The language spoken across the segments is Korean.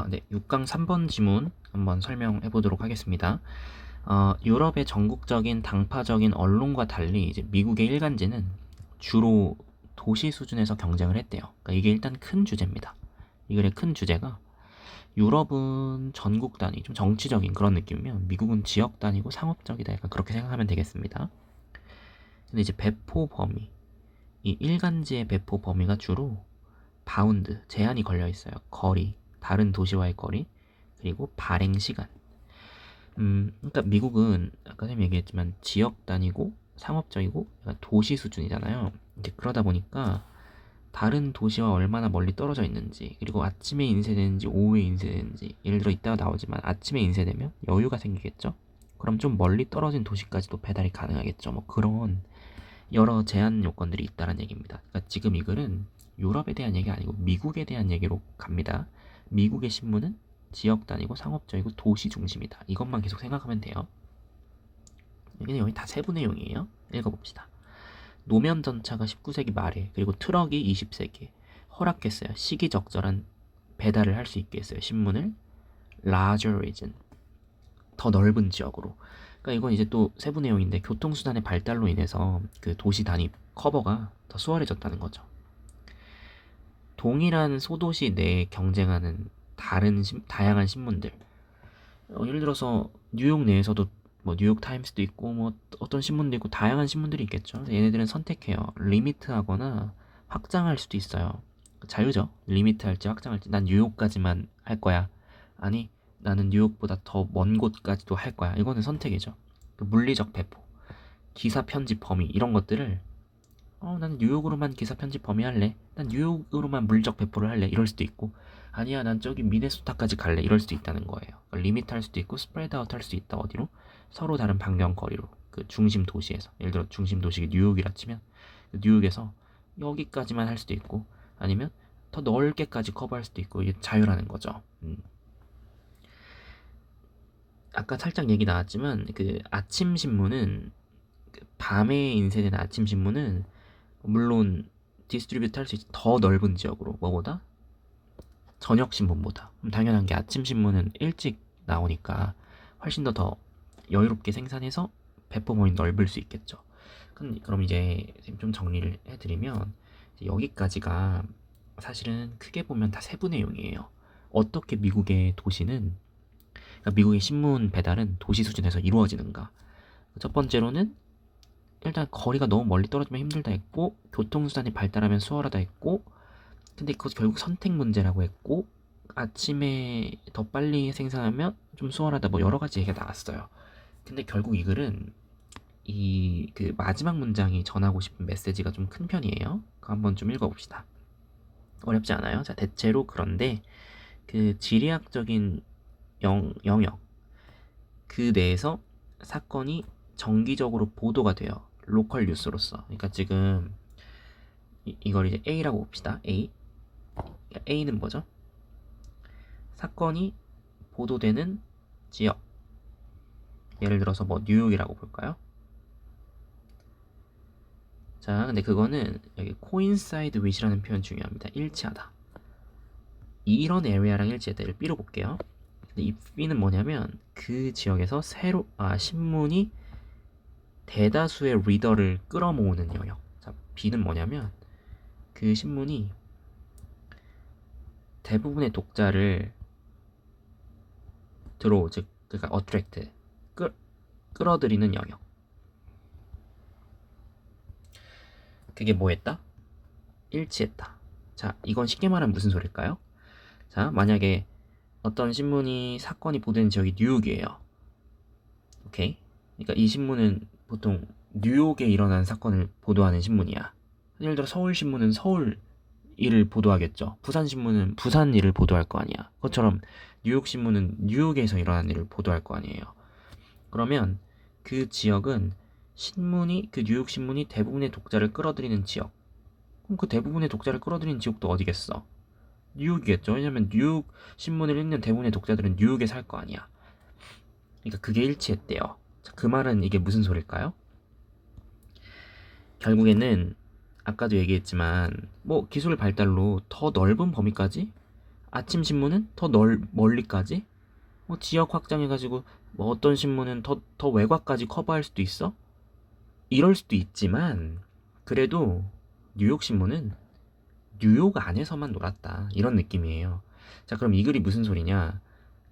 네. 6강 3번 지문 한번 설명해 보도록 하겠습니다. 유럽의 전국적인 당파적인 언론과 달리 이제 미국의 일간지는 주로 도시 수준에서 경쟁을 했대요. 그러니까 이게 일단 큰 주제입니다. 이 글의 큰 주제가 유럽은 전국 단위, 좀 정치적인 그런 느낌이면 미국은 지역 단위고 상업적이다. 약간 그렇게 생각하면 되겠습니다. 근데 이제 배포 범위, 이 일간지의 배포 범위가 주로 바운드, 제한이 걸려 있어요. 거리, 다른 도시와의 거리, 그리고 발행 시간. 그러니까 미국은 아까 선생님이 얘기했지만 지역 단위고 상업적이고 약간 도시 수준이잖아요. 이제 그러다 보니까 다른 도시와 얼마나 멀리 떨어져 있는지, 그리고 아침에 인쇄되는지 오후에 인쇄되는지, 예를 들어 이따가 나오지만 아침에 인쇄되면 여유가 생기겠죠. 그럼 좀 멀리 떨어진 도시까지도 배달이 가능하겠죠. 뭐 그런 여러 제한 요건들이 있다는 얘기입니다. 그러니까 지금 이 글은 유럽에 대한 얘기 아니고 미국에 대한 얘기로 갑니다. 미국의 신문은 지역 단위고 상업적이고 도시 중심이다. 이것만 계속 생각하면 돼요. 여기 다 세부 내용이에요. 읽어봅시다. 노면 전차가 19세기 말에 그리고 트럭이 20세기에 허락했어요. 시기적절한 배달을 할 수 있게 했어요. 신문을 larger region, 더 넓은 지역으로. 그러니까 이건 이제 또 세부 내용인데 교통수단의 발달로 인해서 그 도시 단위 커버가 더 수월해졌다는 거죠. 동일한 소도시 내에 경쟁하는 다양한 신문들. 예를 들어서 뉴욕 내에서도 뭐 뉴욕 타임스도 있고 뭐 어떤 신문도 있고 다양한 신문들이 있겠죠. 얘네들은 선택해요. 리미트하거나 확장할 수도 있어요. 자유죠. 리미트할지 확장할지. 난 뉴욕까지만 할 거야. 아니, 나는 뉴욕보다 더 먼 곳까지도 할 거야. 이거는 선택이죠. 그 물리적 배포, 기사 편집 범위 이런 것들을 난 뉴욕으로만 기사 편집 범위 할래. 난 뉴욕으로만 물적 배포를 할래. 이럴 수도 있고, 아니야, 난 저기 미네소타까지 갈래. 이럴 수도 있다는 거예요. 리미트 할 수도 있고, 스프레드 아웃 할 수도 있다. 어디로? 서로 다른 반경 거리로. 그 중심 도시에서. 예를 들어 중심 도시가 뉴욕이라 치면, 뉴욕에서 여기까지만 할 수도 있고, 아니면 더 넓게까지 커버할 수도 있고, 이게 자유라는 거죠. 아까 살짝 얘기 나왔지만, 그 아침 신문은, 그 밤에 인쇄된 아침 신문은 물론 디스트리뷰트 할 수 있지. 더 넓은 지역으로. 뭐보다? 저녁 신문보다. 당연한 게 아침 신문은 일찍 나오니까 훨씬 더 여유롭게 생산해서 배포 범위 넓을 수 있겠죠. 그럼 이제 좀 정리를 해드리면 여기까지가 사실은 크게 보면 다 세부 내용이에요. 어떻게 미국의 도시는, 그러니까 미국의 신문 배달은 도시 수준에서 이루어지는가. 첫 번째로는 일단 거리가 너무 멀리 떨어지면 힘들다 했고, 교통수단이 발달하면 수월하다 했고, 근데 그것 결국 선택 문제라고 했고, 아침에 더 빨리 생산하면 좀 수월하다, 뭐 여러 가지 얘기가 나왔어요. 근데 결국 이 글은 이 그 마지막 문장이 전하고 싶은 메시지가 좀 큰 편이에요. 그거 한번 좀 읽어봅시다. 어렵지 않아요? 자, 대체로 그런데 그 지리학적인 영역 그 내에서 사건이 정기적으로 보도가 돼요. 로컬 뉴스로서. 그러니까 지금 이걸 이제 A라고 봅시다. A. A는 뭐죠? 사건이 보도되는 지역. 예를 들어서 뭐 뉴욕이라고 볼까요? 자, 근데 그거는 여기 coincide with라는 표현 중요합니다. 일치하다. 이런 에리아랑 일치했다를 B로 볼게요. 근데 이 B는 뭐냐면 그 지역에서 신문이 대다수의 리더를 끌어모으는 영역. 자, B는 뭐냐면 그 신문이 대부분의 독자를 즉 그러니까 attract, 끌어들이는 영역. 그게 뭐했다? 일치했다. 자, 이건 쉽게 말하면 무슨 소릴까요? 자, 만약에 어떤 신문이 사건이 보도된 지역이 뉴욕이에요. 오케이? 그러니까 이 신문은 보통 뉴욕에 일어난 사건을 보도하는 신문이야. 예를 들어 서울신문은 서울 일을 보도하겠죠. 부산신문은 부산 일을 보도할 거 아니야. 그것처럼 뉴욕신문은 뉴욕에서 일어난 일을 보도할 거 아니에요. 그러면 그 지역은 그 뉴욕 신문이 대부분의 독자를 끌어들이는 지역. 그럼 그 대부분의 독자를 끌어들이는 지역도 어디겠어? 뉴욕이겠죠. 왜냐면 뉴욕 신문을 읽는 대부분의 독자들은 뉴욕에 살 거 아니야. 그러니까 그게 일치했대요. 자, 그 말은 이게 무슨 소릴까요? 결국에는 아까도 얘기했지만 뭐 기술 발달로 더 넓은 범위까지 아침 신문은 더 멀리까지 지역 확장해가지고 뭐 어떤 신문은 더 외곽까지 커버할 수도 있어. 이럴 수도 있지만 그래도 뉴욕 신문은 뉴욕 안에서만 놀았다 이런 느낌이에요. 자, 그럼 이 글이 무슨 소리냐?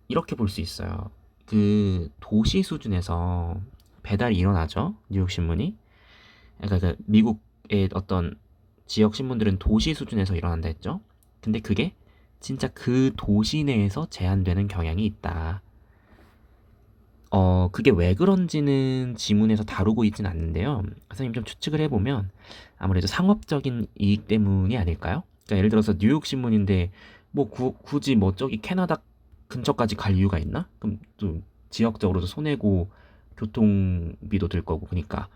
이렇게 볼 수 있어요. 그 도시 수준에서 배달이 일어나죠. 뉴욕 신문이. 그러니까 그 미국의 어떤 지역 신문들은 도시 수준에서 일어난다 했죠. 근데 그게 진짜 그 도시 내에서 제한되는 경향이 있다. 그게 왜 그런지는 지문에서 다루고 있진 않는데요. 선생님 좀 추측을 해보면 아무래도 상업적인 이익 때문이 아닐까요? 그러니까 예를 들어서 뉴욕 신문인데 뭐 굳이 뭐 저기 캐나다 근처까지 갈 이유가 있나? 그럼 또 지역적으로도 손해고 교통비도 들 거고 그러니까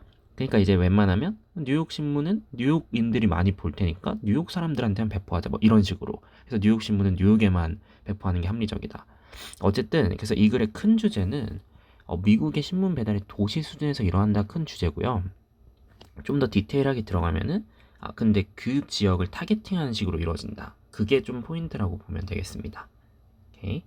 이제 웬만하면 뉴욕 신문은 뉴욕인들이 많이 볼 테니까 뉴욕 사람들한테만 배포하자 뭐 이런 식으로. 그래서 뉴욕 신문은 뉴욕에만 배포하는 게 합리적이다. 어쨌든 그래서 이 글의 큰 주제는 미국의 신문 배달이 도시 수준에서 일어난다 큰 주제고요. 좀 더 디테일하게 들어가면은 근데 그 지역을 타겟팅하는 식으로 이루어진다. 그게 좀 포인트라고 보면 되겠습니다. 오케이.